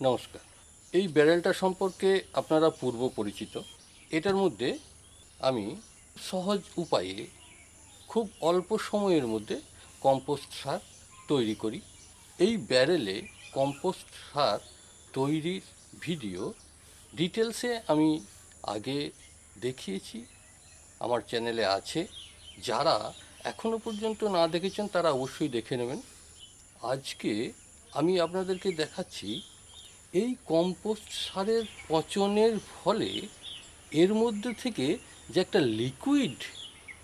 নমস্কার। এই ব্যারেলটা সম্পর্কে আপনারা পূর্ব পরিচিত। এটার মধ্যে আমি সহজ উপায়ে খুব অল্প সময়ের মধ্যে কম্পোস্ট সার তৈরি করি। এই ব্যারেলে কম্পোস্ট সার তৈরির ভিডিও ডিটেলসে আমি আগে দেখিয়েছি, আমার চ্যানেলে আছে। যারা এখনও পর্যন্ত না দেখেছেন তারা অবশ্যই দেখে নেবেন। আজকে আমি আপনাদেরকে দেখাচ্ছি এই কম্পোস্ট সারের পচনের ফলে এর মধ্যে থেকে যে একটা লিকুইড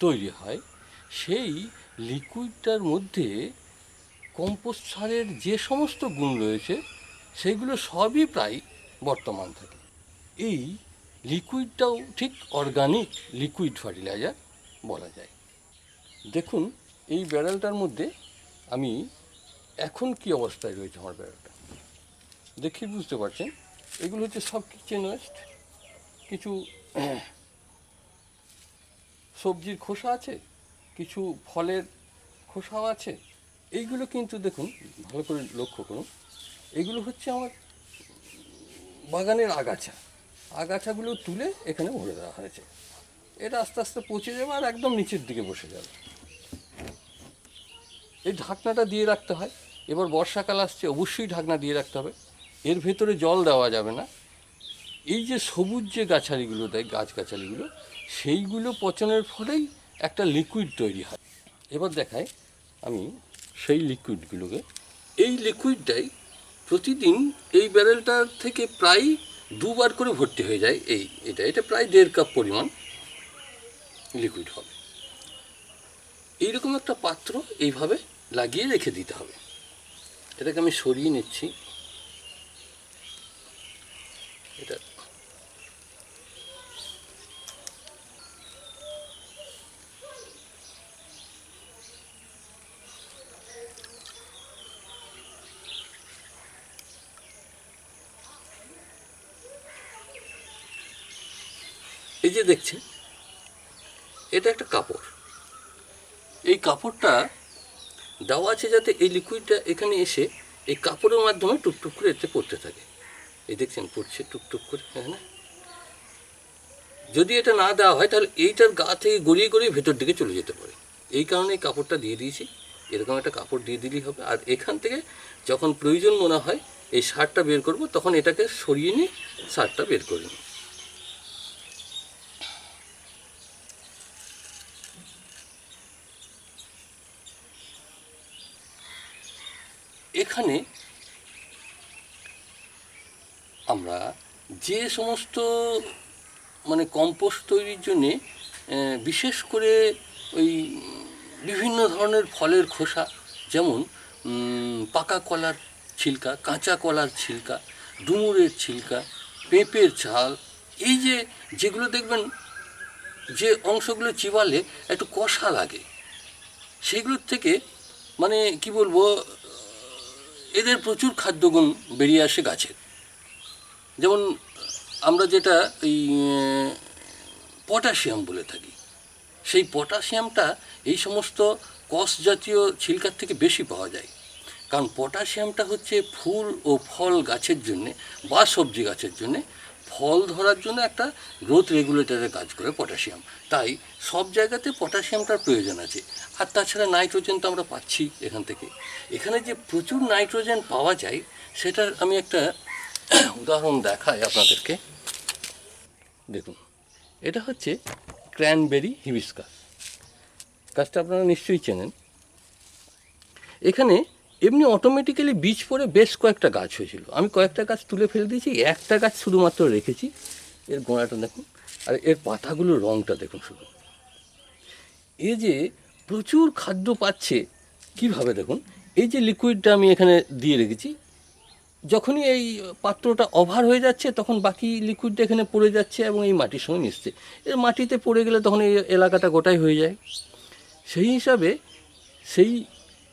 তৈরি হয়, সেই লিকুইডটার মধ্যে কম্পোস্ট সারের যে সমস্ত গুণ রয়েছে সেগুলো সবই প্রায় বর্তমান থাকে। এই লিকুইডটাও ঠিক অর্গানিক লিকুইড ফার্টিলাইজার বলা যায়। দেখুন এই ব্যারেলটার মধ্যে আমি এখন কি অবস্থায় রয়েছে আমার ব্যারেলটা, দেখি বুঝতে পারছেন। এগুলো হচ্ছে সব কিচেন ওয়েস্ট, কিছু সবজির খোসা আছে, কিছু ফলের খোসাও আছে। এইগুলো কিন্তু দেখুন, ভালো করে লক্ষ্য করুন, এগুলো হচ্ছে আমার বাগানের আগাছাগুলো তুলে এখানে ভরে দেওয়া হয়েছে। এটা আস্তে আস্তে পচে যাবে আর একদম নিচের দিকে বসে যাবে। এই ঢাকনাটা দিয়ে রাখতে হয়। এবার বর্ষাকাল আসছে, অবশ্যই ঢাকনা দিয়ে রাখতে হবে। এর ভেতরে জল দেওয়া যাবে না। এই যে সবুজ যে গাছালিগুলো দেয়, গাছগাছালিগুলো, সেইগুলো পচনের ফলেই একটা লিকুইড তৈরি হয়। এবার দেখায় আমি সেই লিকুইডগুলোকে। এই লিকুইডটাই প্রতিদিন এই ব্যারেলটার থেকে প্রায় দুবার করে ভর্তি হয়ে যায়। এটা প্রায় 1.5 কাপ পরিমাণ লিকুইড হবে। এইরকম একটা পাত্র এইভাবে লাগিয়ে রেখে দিতে হবে। এটাকে আমি সরিয়ে নিচ্ছি। এটা এই যে দেখছেন, এটা একটা কাপড়। এই কাপড়টা দেওয়া আছে যাতে এই লিকুইডটা এখানে এসে এই কাপড়ের মাধ্যমে টুকটুক করে এতে পড়তে থাকে। এই দেখছেন পড়ছে টুকটুক করে। হ্যাঁ, যদি এটা না দেওয়া হয় তাহলে এইটার গা থেকে গড়িয়ে গড়িয়ে ভেতর দিকে চলে যেতে পারে। এই কারণে এই কাপড়টা দিয়ে দিয়েছি। এরকম একটা কাপড় দিয়ে দিলেই হবে। আর এখান থেকে যখন প্রয়োজন মনে হয় এই সারটা বের করব, তখন এটাকে সরিয়ে নিয়ে সারটা বের করে নিই। এখানে আমরা যে সমস্ত কম্পোস্ট তৈরির জন্যে বিশেষ করে ওই বিভিন্ন ধরনের ফলের খোসা, যেমন পাকা কলার ছিলকা, কাঁচা কলার ছিলকা, ডুমুরের ছিলকা, পেঁপের ছাল, এই যেগুলো দেখবেন যে অংশগুলো চিবালে একটু কষা লাগে, সেগুলোর থেকে কি বলবো, এদের প্রচুর খাদ্যগুণ বেরিয়ে আসে গাছের। যেমন আমরা যেটা এই পটাশিয়াম বলে থাকি, সেই পটাশিয়ামটা এই সমস্ত কষ জাতীয় ছিলকার থেকে বেশি পাওয়া যায়। কারণ পটাশিয়ামটা হচ্ছে ফুল ও ফল গাছের জন্যে বা সবজি গাছের জন্যে ফল ধরার জন্য একটা গ্রোথ রেগুলেটরের কাজ করে পটাশিয়াম। তাই সব জায়গাতে পটাশিয়ামটার প্রয়োজন আছে। আর তাছাড়া নাইট্রোজেন তো আমরা পাচ্ছি এখান থেকে। এখানে যে প্রচুর নাইট্রোজেন পাওয়া যায় সেটার আমি একটা উদাহরণ দেখাই আপনাদেরকে। দেখুন, এটা হচ্ছে ক্র্যানবেরি হিবিস্কাস গাছটা, আপনারা নিশ্চয়ই চেনেন। এখানে এমনি অটোমেটিক্যালি বীজ পড়ে বেশ কয়েকটা গাছ হয়েছিল। আমি কয়েকটা গাছ তুলে ফেলে দিয়েছি, একটা গাছ শুধুমাত্র রেখেছি। এর গোড়াটা দেখুন, আর এর পাতাগুলোর রঙটা দেখুন শুধু। এ যে প্রচুর খাদ্য পাচ্ছে কিভাবে দেখুন। এই যে লিকুইডটা আমি এখানে দিয়ে রেখেছি, যখনই এই পাত্রটা ওভার হয়ে যাচ্ছে তখন বাকি লিকুইডটা এখানে পড়ে যাচ্ছে এবং এই মাটির সঙ্গে মিশছে। এর মাটিতে পড়ে গেলে তখন এই এলাকাটা গোটাই হয়ে যায়। সেই হিসাবে সেই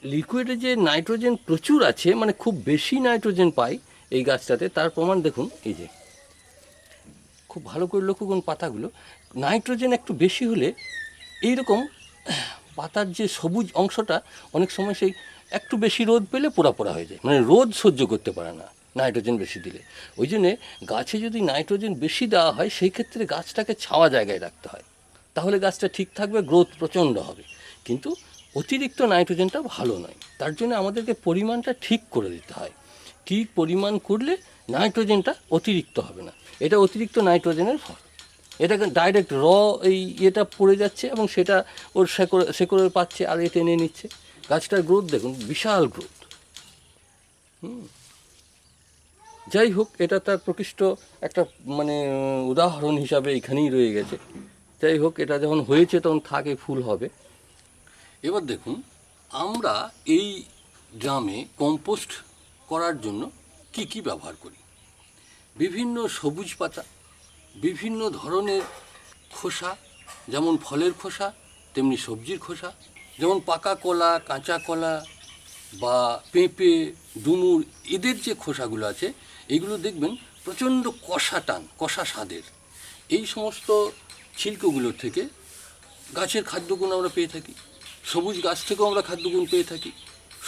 লিকুইডে যে নাইট্রোজেন প্রচুর আছে, খুব বেশি নাইট্রোজেন পাই এই গাছটাতে, তার প্রমাণ দেখুন। এই যে খুব ভালো করে লক্ষ্য করুন, পাতাগুলো নাইট্রোজেন একটু বেশি হলে এইরকম পাতার যে সবুজ অংশটা অনেক সময় সেই একটু বেশি রোদ পেলে পোড়া পোড়া হয়ে যায়, রোদ সহ্য করতে পারে না নাইট্রোজেন বেশি দিলে। ওই জন্যে গাছে যদি নাইট্রোজেন বেশি দেওয়া হয় সেই ক্ষেত্রে গাছটাকে ছাওয়া জায়গায় রাখতে হয়, তাহলে গাছটা ঠিক থাকবে, গ্রোথ প্রচণ্ড হবে। কিন্তু অতিরিক্ত নাইট্রোজেনটা ভালো নয়, তার জন্য আমাদেরকে পরিমাণটা ঠিক করে দিতে হয়। কী পরিমাণ করলে নাইট্রোজেনটা অতিরিক্ত হবে না। এটা অতিরিক্ত নাইট্রোজেনের ফল। এটাকে ডাইরেক্ট এই ইয়েটা পড়ে যাচ্ছে এবং সেটা ওর শেকড়ে পাচ্ছে আর এ টেনে নিচ্ছে। গাছটার গ্রোথ দেখুন, বিশাল গ্রোথ। যাই হোক, এটা তার প্রকৃষ্ট একটা মানে উদাহরণ হিসাবে এখানেই রয়ে গেছে। যাই হোক, এটা যখন হয়েছে তখন থাকে ফুল হবে। এবার দেখুন, আমরা এই ড্রামে কম্পোস্ট করার জন্য কি কি ব্যবহার করি। বিভিন্ন সবুজ পাতা, বিভিন্ন ধরনের খোসা, যেমন ফলের খোসা তেমনি সবজির খোসা, যেমন পাকা কলা, কাঁচা কলা বা পেঁপে, ডুমুর, এদের যে খোসাগুলো আছে এগুলো দেখবেন প্রচণ্ড কষা স্বাদের। এই সমস্ত ছিলকোগুলোর থেকে গাছের খাদ্যগুণ আমরা পেয়ে থাকি। সবুজ গাছ থেকেও আমরা খাদ্যগুণ পেয়ে থাকি,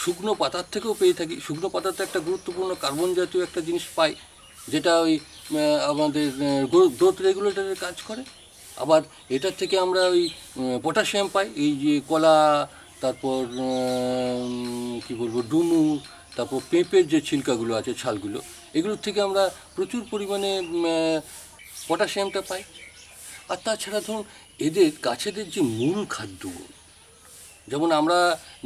শুকনো পাতার থেকেও পেয়ে থাকি। শুকনো পাতাতে একটা গুরুত্বপূর্ণ কার্বন জাতীয় একটা জিনিস পাই, যেটা ওই আমাদের গ্রোথ রেগুলেটরের কাজ করে। আবার এটার থেকে আমরা ওই পটাশিয়াম পাই, এই যে কলা, তারপর কী বলবো, ডুমুর, তারপর পেঁপের যে ছিলকাগুলো আছে, ছালগুলো, এগুলোর থেকে আমরা প্রচুর পরিমাণে পটাশিয়ামটা পাই। আর তাছাড়া ধরুন গাছেদের যে মূল খাদ্যগুলো, যেমন আমরা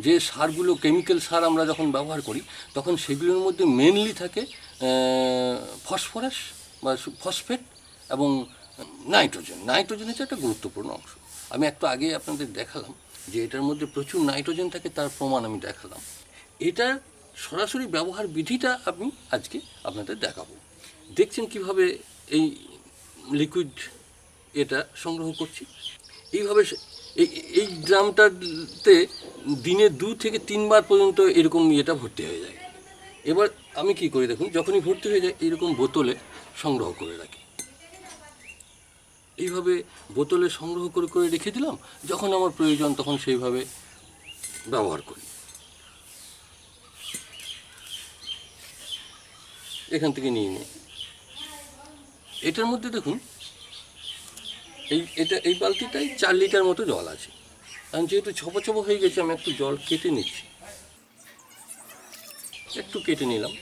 যে সারগুলো, কেমিক্যাল সার আমরা যখন ব্যবহার করি তখন সেগুলোর মধ্যে মেনলি থাকে ফসফরাস বা ফসফেট এবং নাইট্রোজেন। নাইট্রোজেন হচ্ছে একটা গুরুত্বপূর্ণ অংশ। আমি একটু আগে আপনাদের দেখালাম যে এটার মধ্যে প্রচুর নাইট্রোজেন থাকে, তার প্রমাণ আমি দেখালাম। এটার সরাসরি ব্যবহার বিধিটা আমি আজকে আপনাদের দেখাবো। দেখছেন কিভাবে এই লিকুইড এটা সংগ্রহ করছি। এইভাবে এই ড্রামটাতে দিনে 2 থেকে 3 বার পর্যন্ত এরকম ইয়েটা ভর্তি হয়ে যায়। এবার আমি কি করি দেখুন, যখনই ভর্তি হয়ে যায় এইরকম বোতলে সংগ্রহ করে রাখি। এইভাবে বোতলে সংগ্রহ করে করে রেখে দিলাম, যখন আমার প্রয়োজন তখন সেইভাবে ব্যবহার করি। এখান থেকে নিয়ে নিই। এটার মধ্যে দেখুন, এই বালতিটায় 4 লিটার মতো জল আছে। কারণ যেহেতু ছোপ হয়ে গেছে, আমি একটু জল কেটে নিচ্ছি। একটু কেটে নিলাম।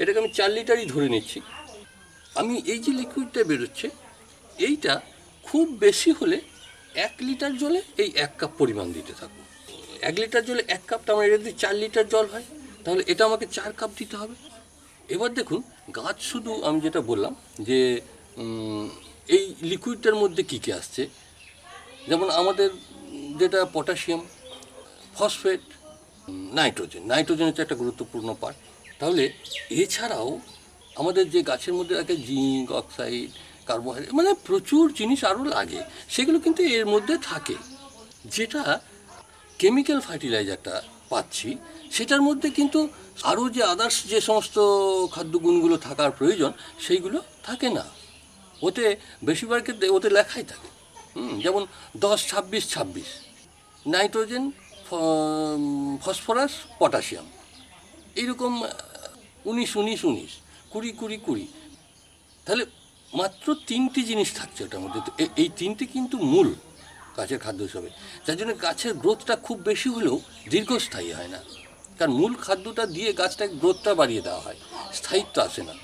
এটাকে আমি 4 লিটারই ধরে নিচ্ছি। আমি এই যে লিকুইডটা বেরোচ্ছে, এইটা খুব বেশি হলে 1 লিটার জলে এই 1 কাপ পরিমাণ দিতে থাকুন। 1 লিটার জলে 1 কাপ, তার মানে এটা যদি 4 লিটার জল হয় তাহলে এটা আমাকে 4 কাপ দিতে হবে। এবার দেখুন, গাছ শুধু আমি যেটা বললাম যে এই লিকুইডটার মধ্যে কী কী আসছে, যেমন আমাদের যেটা পটাশিয়াম, ফসফেট, নাইট্রোজেন হচ্ছে একটা গুরুত্বপূর্ণ পার্ট। তাহলে এছাড়াও আমাদের যে গাছের মধ্যে থাকে জিঙ্ক অক্সাইড, কার্বোহাইড্রেট, মানে প্রচুর জিনিস আরও লাগে, সেগুলো কিন্তু এর মধ্যে থাকে। যেটা কেমিক্যাল ফার্টিলাইজারটা পাচ্ছি সেটার মধ্যে কিন্তু আরও যে আদার্স যে সমস্ত খাদ্যগুণগুলো থাকার প্রয়োজন সেইগুলো থাকে না। ওতে বেশিরভাগ ক্ষেত্রে ওতে লেখাই থাকে, যেমন 10-26-26, নাইট্রোজেন, ফসফরাস, পটাশিয়াম, এইরকম 19-19-19, 20-20-20। তাহলে মাত্র 3টি জিনিস থাকছে ওটার মধ্যে। তো এই 3টি কিন্তু মূল গাছের খাদ্য হিসাবে, যার জন্য গাছের গ্রোথটা খুব বেশি হলেও দীর্ঘস্থায়ী হয় না। কারণ মূল খাদ্যটা দিয়ে গাছটাকে গ্রোথটা বাড়িয়ে দেওয়া হয়, স্থায়িত্ব আসে না।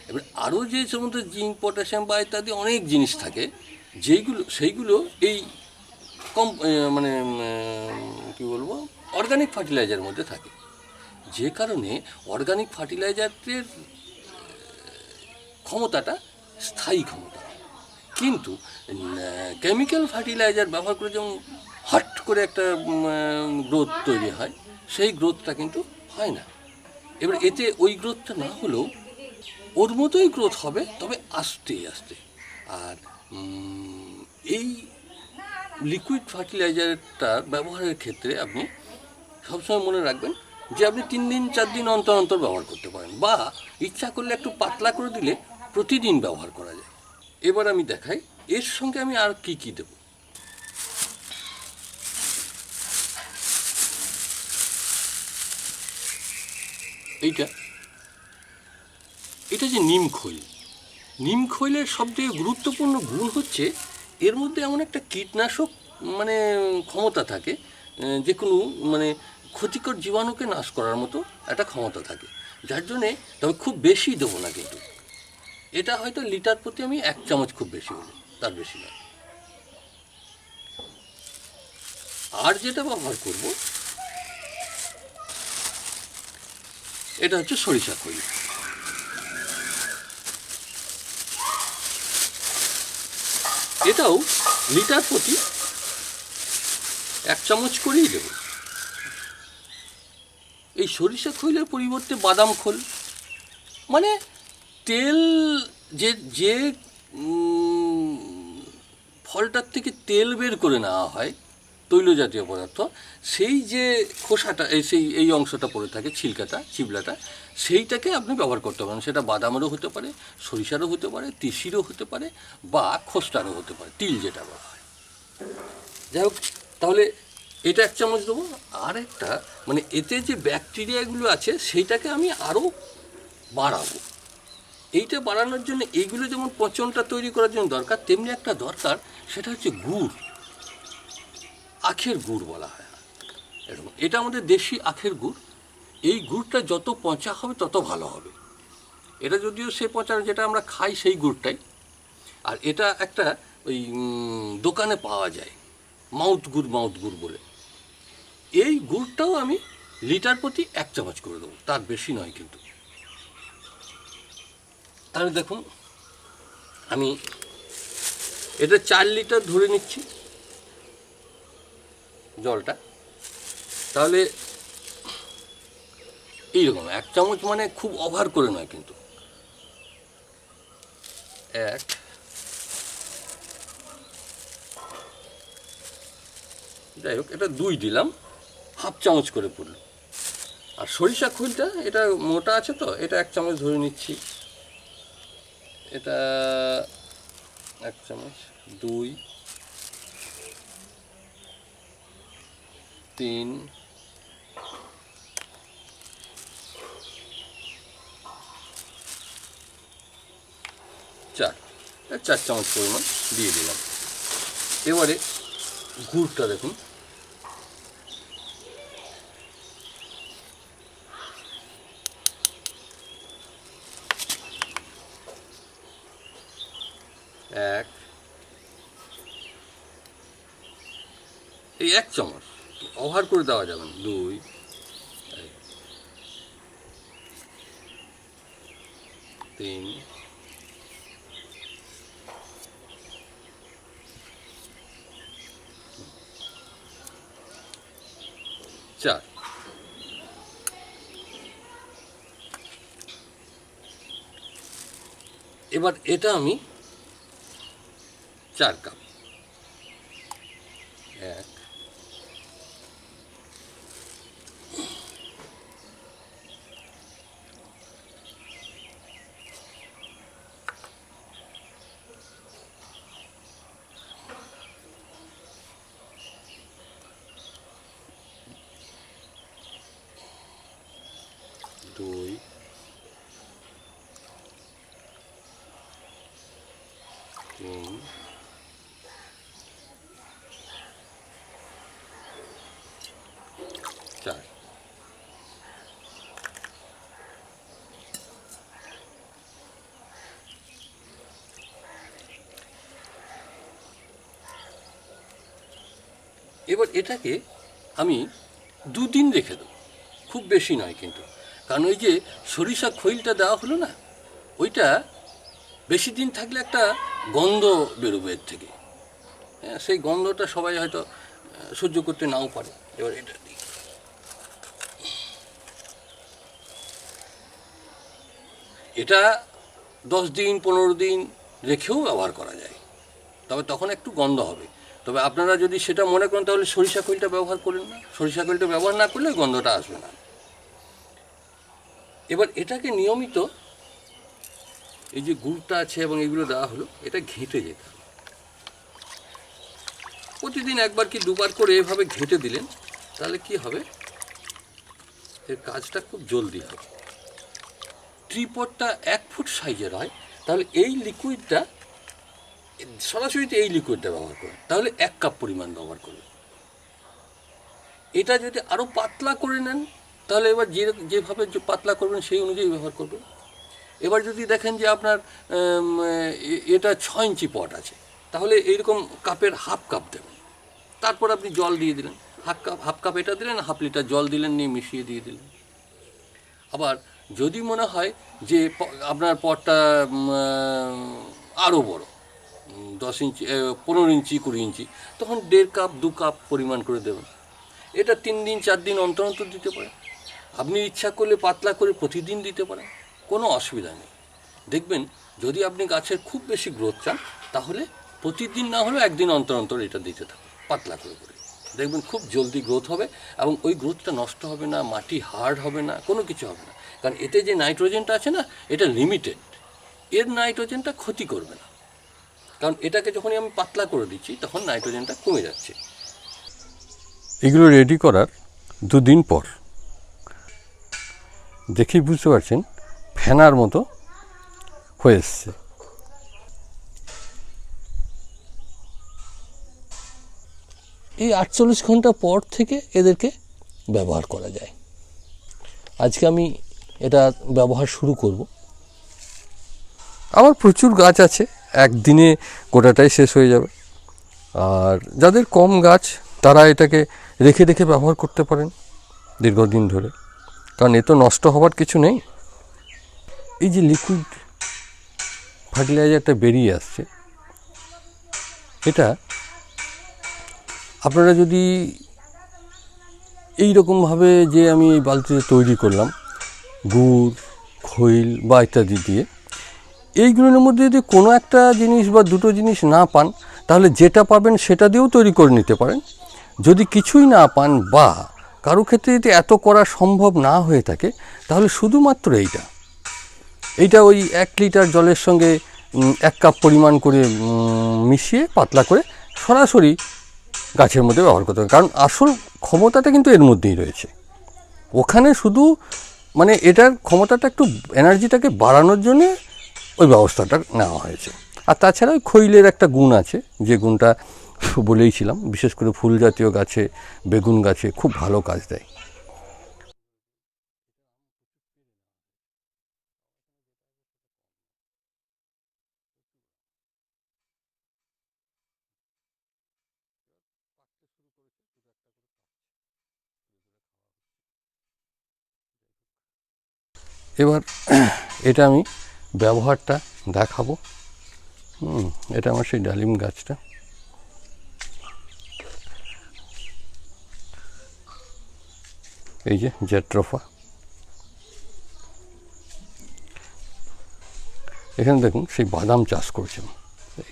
এবার আরও যে সমস্ত জিঙ্ক, পটাশিয়াম বা ইত্যাদি অনেক জিনিস থাকে, সেইগুলো এই মানে কী বলবো, অর্গানিক ফার্টিলাইজারের মধ্যে থাকে। যে কারণে অর্গানিক ফার্টিলাইজারের ক্ষমতাটা স্থায়ী ক্ষমতা। কিন্তু কেমিক্যাল ফার্টিলাইজার ব্যবহার করে যেমন হট করে একটা গ্রোথ তৈরি হয়, সেই গ্রোথটা কিন্তু হয় না। এবার এতে ওই গ্রোথটা না হলেও ওর মতোই গ্রোথ হবে, তবে আস্তে আস্তে। আর এই লিকুইড ফার্টিলাইজারটা ব্যবহারের ক্ষেত্রে আপনি সবসময় মনে রাখবেন যে আপনি 3-4 দিন অন্তর অন্তর ব্যবহার করতে পারেন, বা ইচ্ছা করলে একটু পাতলা করে দিলে প্রতিদিন ব্যবহার করা যায়। এবার আমি দেখাই এর সঙ্গে আমি আর কি কি দেব। এইটা এটা যে নিমখৈল, নিমখৈলের সবথেকে গুরুত্বপূর্ণ গুণ হচ্ছে এর মধ্যে এমন একটা কীটনাশক মানে ক্ষমতা থাকে, যে কোনো মানে ক্ষতিকর জীবাণুকে নাশ করার মতো একটা ক্ষমতা থাকে, যার জন্যে তবে খুব বেশি দেবো না কিন্তু। এটা হয়তো লিটার প্রতি আমি 1 চামচ খুব বেশি হলো, তার বেশি না। আর যেটা ব্যবহার করব এটা হচ্ছে সরিষা খৈল। এটাও লিটার প্রতি 1 চামচ করেই দেব। এই সরিষা খৈলের পরিবর্তে বাদাম খোল, মানে তেল, যে যে ফলটার থেকে তেল বের করে নেওয়া হয়, তৈল জাতীয় পদার্থ, সেই যে খোসাটা এই অংশটা পড়ে থাকে, ছিলকাটা, চিবলাটা, সেইটাকে আপনি ব্যবহার করতে পারেন। সেটা বাদামেরও হতে পারে, সরিষারও হতে পারে, তিসিরও হতে পারে, বা খোসটারও হতে পারে, তিল যেটা বলা হয়। যাই হোক, তাহলে এটা 1 চামচ দেবো। আর একটা মানে এতে যে ব্যাকটেরিয়াগুলো আছে সেইটাকে আমি আরও বাড়াবো। এইটা বাড়ানোর জন্য এইগুলো যেমন পচনটা তৈরি করার জন্য দরকার, তেমনি একটা দরকার, সেটা হচ্ছে গুড়। আখের গুড় বলা হয় এরকম। এটা আমাদের দেশি আখের গুড়। এই গুড়টা যত পচা হবে তত ভালো হবে। এটা যদিও সে পচা যেটা আমরা খাই সেই গুড়টাই, আর এটা একটা ওই দোকানে পাওয়া যায়, মাউথ গুড় বলে। এই গুড়টাও আমি লিটার প্রতি 1 চামচ করে দেবো, তার বেশি নয় কিন্তু। তাহলে দেখুন, আমি এটা 4 লিটার ধরে নিচ্ছি জলটা। তাহলে এইরকম 1 চামচ, মানে খুব ওভার করে নয় কিন্তু। 1, যাই হোক, এটা 2 দিলাম, হাফ চামচ করে পড়লো। আর সরিষা খৈলটা এটা মোটা আছে তো, এটা 1 চামচ ধরে নিচ্ছি। এটা 1 চামচ, 2, 3, 4, 4 চামচ পরিমাণ দিয়ে দিলাম। এবারে গুড়টা দেখুন, এই 1 চামচ, ওভার করে দেওয়া যাবে না। 2, 3, 4। এবার এটা আমি 4 কাপ, 1, 2, 3, 4। এবার এটাকে আমি 2 দিন রেখে দেবো, খুব বেশি নয় কিন্তু। কারণ ওই যে সরিষা খৈলটা দেওয়া হলো না, ওইটা বেশি দিন থাকলে একটা গন্ধ বেরোবে এর থেকে। হ্যাঁ, সেই গন্ধটা সবাই হয়তো সহ্য করতে নাও পারে। এবার এটা দিই। এটা 10 দিন 15 দিন রেখেও ব্যবহার করা যায়, তবে তখন একটু গন্ধ হবে। তবে আপনারা যদি সেটা মনে করেন তাহলে সরিষা খৈলটা ব্যবহার করেন না, সরিষা খৈলটা ব্যবহার না করলে গন্ধটা আসবে না। এবার এটাকে নিয়মিত, এই যে গুড়টা আছে এবং এগুলো দেওয়া হলো, এটা ঘেঁটে যেতে হবে। প্রতিদিন 1 বার কি 2 বার করে এভাবে ঘেঁটে দিলেন, তাহলে কি হবে, এর কাজটা খুব জলদি হবে। ট্রিপটটা 1 ফুট সাইজের হয়, তাহলে এই লিকুইডটা সরাসরি এই লিকুইডটা ব্যবহার করুন, তাহলে 1 কাপ পরিমাণ ব্যবহার করুন। এটা যদি আরও পাতলা করে নেন, তাহলে এবার যেভাবে পাতলা করবেন সেই অনুযায়ী ব্যবহার করবেন। এবার যদি দেখেন যে আপনার এটা 6 ইঞ্চি পট আছে, তাহলে এইরকম কাপের হাফ কাপ দেবেন। তারপর আপনি জল দিয়ে দিলেন, হাফ কাপ এটা দিলেন, হাফ লিটার জল দিলেন, নিয়ে মিশিয়ে দিয়ে দিলেন। আবার যদি মনে হয় যে আপনার পটটা আরও বড়, 10 ইঞ্চি, 15 ইঞ্চি, 20 ইঞ্চি, তখন 1.5 কাপ 2 কাপ পরিমাণ করে দেবেন। এটা 3 দিন 4 দিন অন্তর অন্তর দিতে পারেন। আপনি ইচ্ছা করলে পাতলা করে প্রতিদিন দিতে পারেন, কোনো অসুবিধা নেই। দেখবেন যদি আপনি গাছের খুব বেশি গ্রোথ চান, তাহলে প্রতিদিন না হলেও 1 দিন অন্তর অন্তর এটা দিতে থাকুন, পাতলা করে করে। দেখবেন খুব জলদি গ্রোথ হবে, এবং ওই গ্রোথটা নষ্ট হবে না, মাটি হার্ড হবে না, কোনো কিছু হবে না। কারণ এতে যে নাইট্রোজেনটা আছে না, এটা লিমিটেড, এর নাইট্রোজেনটা ক্ষতি করবে না। কারণ এটাকে যখনই আমি পাতলা করে দিচ্ছি, তখন নাইট্রোজেনটা কমে যাচ্ছে। এগুলো রেডি করার 2 দিন পর দেখেই বুঝতে পারছেন ফেনার মতো হয়ে এসছে। এই 48 ঘন্টা পর থেকে এদেরকে ব্যবহার করা যায়। আজকে আমি এটা ব্যবহার শুরু করব। আমার প্রচুর গাছ আছে, একদিনে গোটাটাই শেষ হয়ে যাবে। আর যাদের কম গাছ, তারা এটাকে রেখে রেখে ব্যবহার করতে পারেন দীর্ঘদিন ধরে, কারণ এ তো নষ্ট হওয়ার কিছু নেই। এই যে লিকুইড ফার্টিলাইজারটা বেরিয়ে আসছে, এটা আপনারা যদি এই রকমভাবে, যে আমি এই বালতিতে তৈরি করলাম গুড়, খৈল বা ইত্যাদি দিয়ে, এইগুলোর মধ্যে যদি কোনো একটা জিনিস বা দুটো জিনিস না পান, তাহলে যেটা পাবেন সেটা দিয়েও তৈরি করে নিতে পারেন। যদি কিছুই না পান বা কারো ক্ষেত্রে যদি এত করা সম্ভব না হয়ে থাকে, তাহলে শুধুমাত্র এইটা ওই 1 লিটার জলের সঙ্গে 1 কাপ পরিমাণ করে মিশিয়ে পাতলা করে সরাসরি গাছের মধ্যে ব্যবহার করতে হবে। কারণ আসল ক্ষমতাটা কিন্তু এর মধ্যেই রয়েছে। ওখানে শুধু মানে এটার ক্ষমতাটা একটু, এনার্জিটাকে বাড়ানোর জন্যে ওই ব্যবস্থাটা নেওয়া হয়েছে। আর তাছাড়া ওই খৈলের একটা গুণ আছে, যে গুণটা বলেইছিলাম, বিশেষ করে ফুল জাতীয় গাছে, বেগুন গাছে খুব ভালো কাজ দেয়। এবার এটা আমি ব্যবহারটা দেখাবো। এটা আমার সেই ডালিম গাছটা। এই যে জেট্রোফা, এখানে দেখুন সেই বাদাম চাষ করছেন,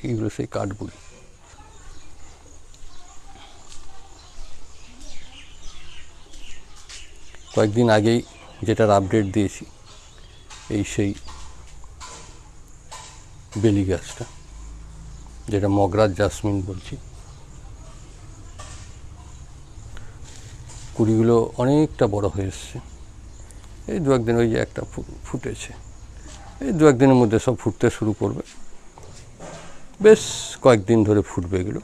এইগুলো সেই কাঠগুলি। কয়েকদিন আগেই যেটার আপডেট দিয়েছি, এই সেই বেলি গাছটা, যেটা মগরাজ জাসমিন বলছি। কুড়িগুলো অনেকটা বড় হয়ে এসছে। এই 2-1 দিন, ওই যে একটা ফুটেছে, এই 2-1 দিনের মধ্যে সব ফুটতে শুরু করবে। বেশ কয়েকদিন ধরে ফুটবে এগুলো।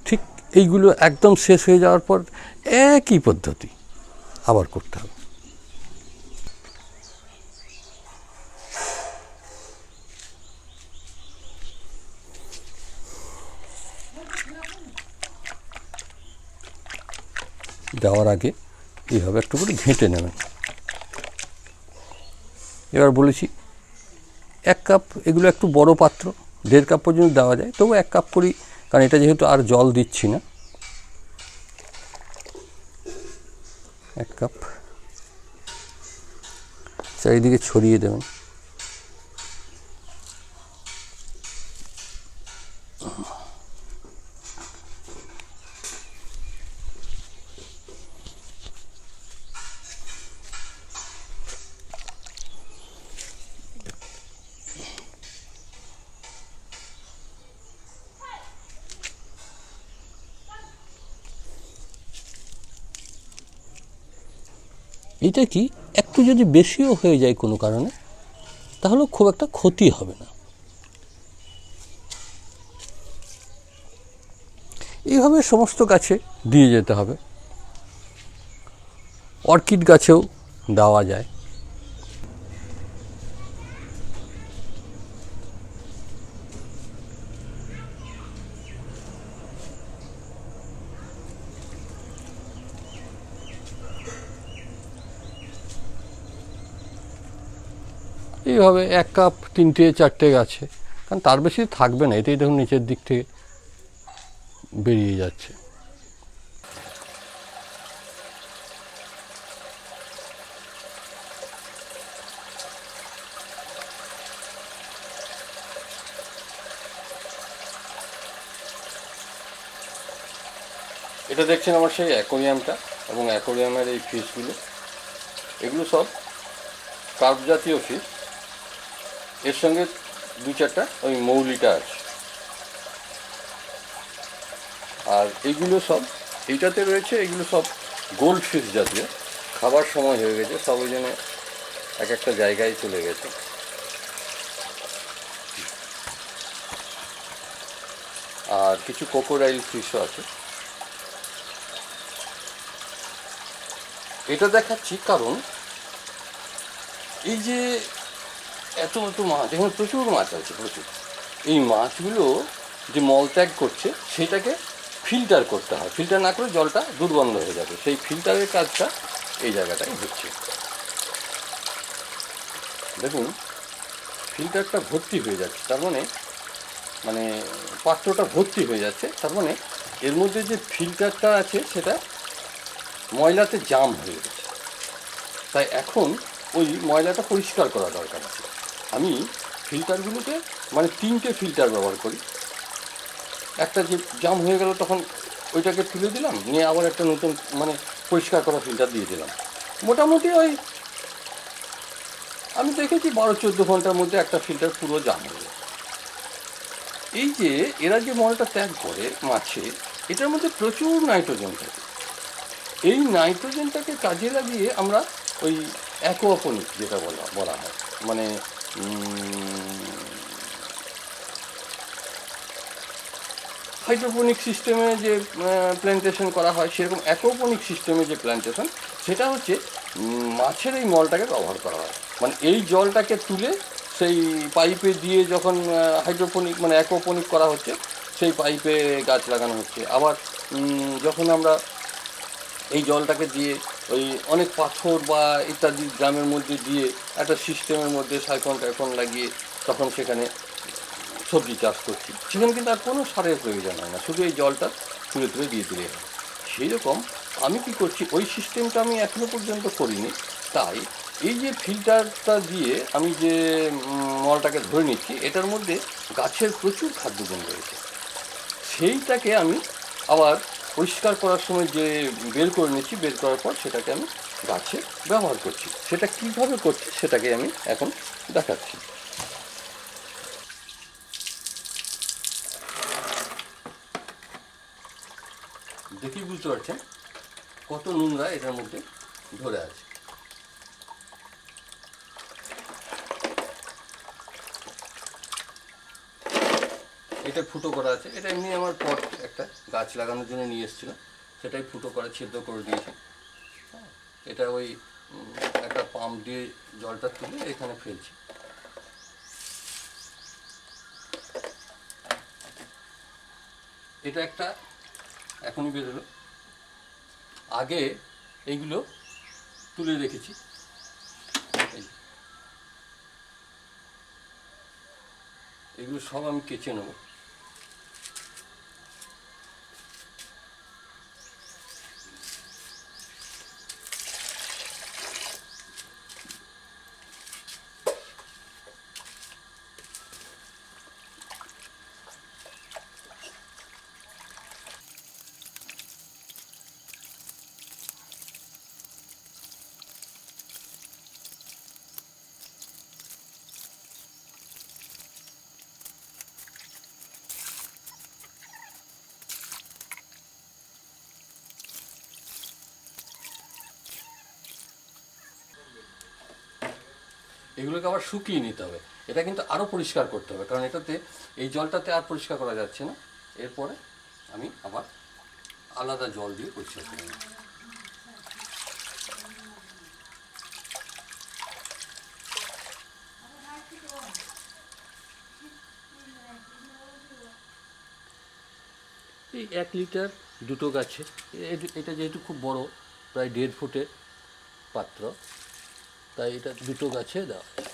ঠিক এইগুলো একদম শেষ হয়ে যাওয়ার পর একই পদ্ধতি আবার করতে হবে। দেওয়ার আগে এইভাবে একটু করে ঘেঁটে নেবেন। এবার বলেছি 1 কাপ, এগুলো একটু বড় পাত্র, 1.5 কাপ পর্যন্ত দেওয়া যায়, তবু 1 কাপ করি, কারণ এটা যেহেতু আর জল দিচ্ছি না। 1 কাপ চারিদিকে ছড়িয়ে দেবেন। এটা কি একটু যদি বেশিও হয়ে যায় কোনো কারণে, তাহলে খুব একটা ক্ষতি হবে না। এইভাবে সমস্ত গাছে দিয়ে যেতে হবে। অর্কিড গাছেও দেওয়া যায়। এইভাবে 1 কাপ 3টে 4টে গাছে, কারণ তার বেশি থাকবে না, এটাই দেখুন নিচের দিক থেকে বেরিয়ে যাচ্ছে। এটা দেখছেন আমার সেই অ্যাকোরিয়ামটা, এবং অ্যাকোরিয়ামের এই ফিশগুলো, এগুলো সব কার্প জাতীয় ফিশ। এর সঙ্গে 2-4টা ওই মৌলিটা আছে। আর এইগুলো সব এইটাতে রয়েছে, এগুলো সব গোল্ড ফিশ জাতীয়। খাবার সময় হয়ে গেছে, সব ওই জন্য এক একটা জায়গায় চলে গেছে। আর কিছু ক্রোকোডাইল ফিশও আছে। এটা দেখাচ্ছি কারণ এই যে এত এত মাছ, এখানে প্রচুর মাছ আছে, প্রচুর। এই মাছগুলো যে মলত্যাগ করছে সেটাকে ফিল্টার করতে হয়। ফিল্টার না করে জলটা দুর্গন্ধ হয়ে যাবে, সেই ফিল্টারের কাজটা এই জায়গাটায় হচ্ছে। দেখুন ফিল্টারটা ভর্তি হয়ে যাচ্ছে, তার মানে পাত্রটা ভর্তি হয়ে যাচ্ছে, তার মানে এর মধ্যে যে ফিল্টারটা আছে সেটা ময়লাতে জাম হয়ে গেছে। তাই এখন ওই ময়লাটা পরিষ্কার করা দরকার আছে। আমি ফিল্টারগুলোকে 3টে ফিল্টার ব্যবহার করি। একটা যে জাম হয়ে গেল তখন ওইটাকে তুলে দিলাম, নিয়ে আবার একটা নতুন পরিষ্কার করা ফিল্টার দিয়ে দিলাম। মোটামুটি ওই আমি দেখেছি 12-14 ঘন্টার মধ্যে একটা ফিল্টার পুরো জাম হয়ে যায়। এই যে এরা যে মলটা ত্যাগ করে মাছে, এটার মধ্যে প্রচুর নাইট্রোজেন থাকে। এই নাইট্রোজেনটাকে কাজে লাগিয়ে আমরা ওই অ্যাকোয়াপনিক যেটা বলা হয়, হাইড্রোপনিক সিস্টেমে যে প্ল্যান্টেশন করা হয়, সেরকম অ্যাকোপনিক সিস্টেমে যে প্ল্যান্টেশন, সেটা হচ্ছে মাছের এই মলটাকে ব্যবহার করা হয়। এই জলটাকে তুলে সেই পাইপে দিয়ে যখন হাইড্রোপনিক অ্যাকোপনিক করা হচ্ছে, সেই পাইপে গাছ লাগানো হচ্ছে। আবার যখন আমরা এই জলটাকে দিয়ে ওই অনেক পাথর বা ইত্যাদি গ্রামের মধ্যে দিয়ে একটা সিস্টেমের মধ্যে সাইফন টাইফন লাগিয়ে তখন সেখানে সবজি চাষ করছি, সেখানে কিন্তু আর কোনো সারের প্রয়োজন হয় না, শুধু এই জলটা তুলে তুলে দিয়ে দিলে হয়। সেই রকম আমি কী করছি, ওই সিস্টেমটা আমি এখনও পর্যন্ত করিনি। তাই এই যে ফিল্টারটা দিয়ে আমি যে মলটাকে ধরে নিচ্ছি, এটার মধ্যে গাছের প্রচুর খাদ্যগুণ রয়েছে। সেইটাকে আমি আবার পরিষ্কার করার সময় যে বের করে নিচ্ছি, বের করার পর সেটাকে আমি গাছে ব্যবহার করছি। সেটা কীভাবে করছি সেটাকে আমি এখন দেখাচ্ছি। দেখি বুঝতে পারছেন কত নোংরা এটার মধ্যে ধরে আছে। এটা ফুটো করা আছে, এটা এমনি আমার পট একটা গাছ লাগানোর জন্য নিয়ে এসেছিলাম, সেটাই ফুটো করা ছিদ্র করে দিয়েছি। এটা ওই একটা পাম্প দিয়ে জলটা তুলে এখানে ফেলছি। এটা একটা এখনই বেরোলো, আগে এইগুলো তুলে রেখেছি। এগুলো সব আমি কেচে নেব। এগুলোকে আবার শুকিয়ে নিতে হবে। এটা কিন্তু আরও পরিষ্কার করতে হবে, কারণ এটাতে এই জলটাতে আর পরিষ্কার করা যাচ্ছে না। এরপরে আমি আবার আলাদা জল দিয়ে পরিষ্কার করে নেব। এই 1 লিটার দুটো গাছে, এটা যেহেতু খুব বড়, প্রায় 1.5 ফুটের পাত্র, তাই এটা দুটো গাছে দেওয়া হয়।